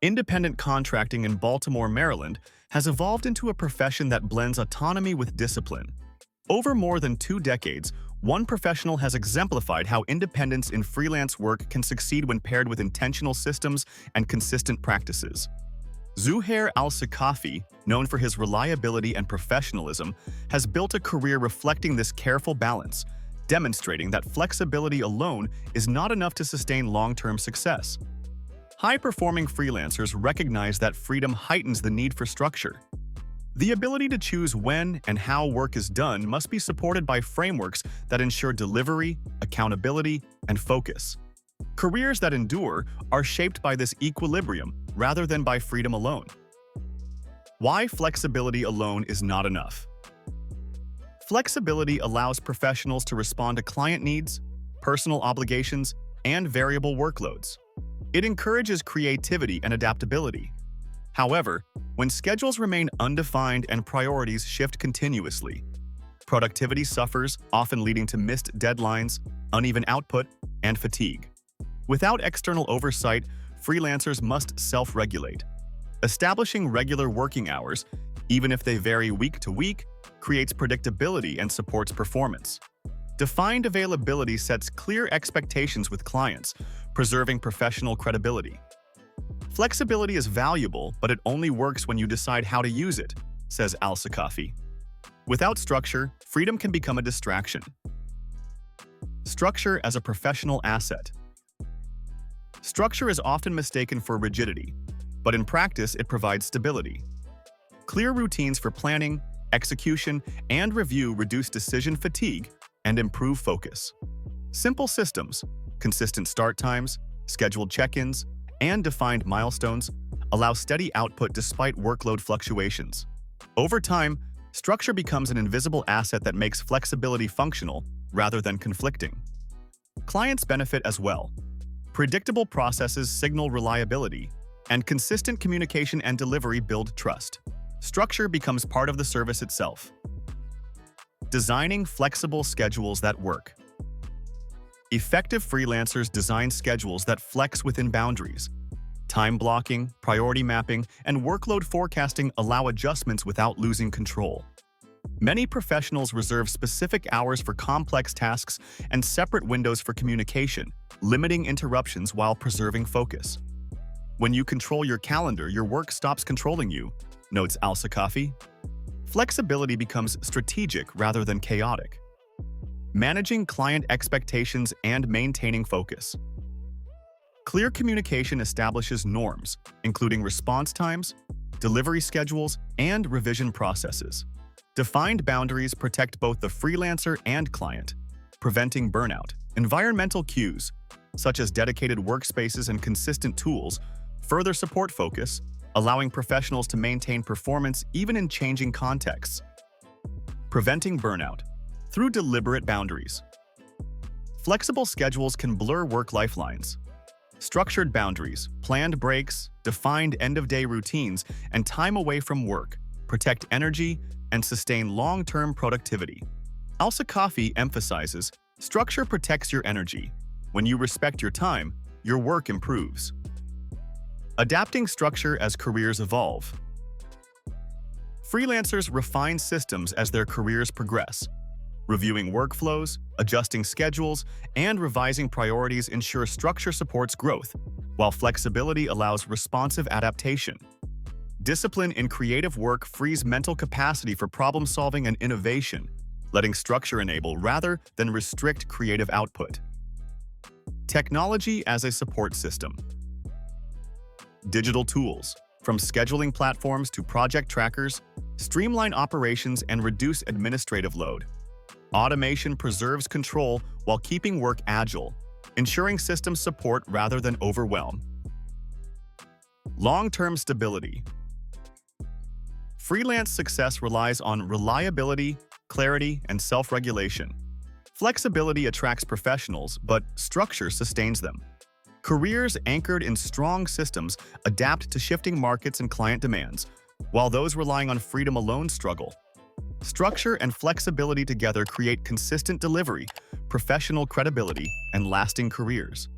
Independent contracting in Baltimore, Maryland, has evolved into a profession that blends autonomy with discipline. Over more than 2 decades, one professional has exemplified how independence in freelance work can succeed when paired with intentional systems and consistent practices. Zuhair Alsikafi, known for his reliability and professionalism, has built a career reflecting this careful balance, demonstrating that flexibility alone is not enough to sustain long-term success. High-performing freelancers recognize that freedom heightens the need for structure. The ability to choose when and how work is done must be supported by frameworks that ensure delivery, accountability, and focus. Careers that endure are shaped by this equilibrium rather than by freedom alone. Why flexibility alone is not enough? Flexibility allows professionals to respond to client needs, personal obligations, and variable workloads. It encourages creativity and adaptability. However, when schedules remain undefined and priorities shift continuously, productivity suffers, often leading to missed deadlines, uneven output, and fatigue. Without external oversight, freelancers must self-regulate. Establishing regular working hours, even if they vary week to week, creates predictability and supports performance. Defined availability sets clear expectations with clients, preserving professional credibility. Flexibility is valuable, but it only works when you decide how to use it, says Alsikafi. Without structure, freedom can become a distraction. Structure as a professional asset. Structure is often mistaken for rigidity, but in practice it provides stability. Clear routines for planning, execution, and review reduce decision fatigue and improve focus. Simple systems, consistent start times, scheduled check-ins, and defined milestones allow steady output despite workload fluctuations. Over time, structure becomes an invisible asset that makes flexibility functional rather than conflicting. Clients benefit as well. Predictable processes signal reliability, and consistent communication and delivery build trust. Structure becomes part of the service itself. Designing flexible schedules that work. Effective freelancers design schedules that flex within boundaries. Time blocking, priority mapping, and workload forecasting allow adjustments without losing control. Many professionals reserve specific hours for complex tasks and separate windows for communication, limiting interruptions while preserving focus. When you control your calendar, your work stops controlling you, notes Alsikafi. Flexibility becomes strategic rather than chaotic. Managing client expectations and maintaining focus. Clear communication establishes norms, including response times, delivery schedules, and revision processes. Defined boundaries protect both the freelancer and client, preventing burnout. Environmental cues, such as dedicated workspaces and consistent tools, further support focus, allowing professionals to maintain performance even in changing contexts. Preventing burnout through deliberate boundaries. Flexible schedules can blur work-life lines. Structured boundaries, planned breaks, defined end-of-day routines, and time away from work protect energy and sustain long-term productivity. Alsikafi emphasizes, structure protects your energy. When you respect your time, your work improves. Adapting structure as careers evolve. Freelancers refine systems as their careers progress. Reviewing workflows, adjusting schedules, and revising priorities ensure structure supports growth, while flexibility allows responsive adaptation. Discipline in creative work frees mental capacity for problem-solving and innovation, letting structure enable rather than restrict creative output. Technology as a support system. Digital tools, from scheduling platforms to project trackers, streamline operations and reduce administrative load. Automation preserves control while keeping work agile, ensuring system support rather than overwhelm. Long-term stability. Freelance success relies on reliability, clarity, and self-regulation. Flexibility attracts professionals, but structure sustains them. Careers anchored in strong systems adapt to shifting markets and client demands, while those relying on freedom alone struggle. Structure and flexibility together create consistent delivery, professional credibility, and lasting careers.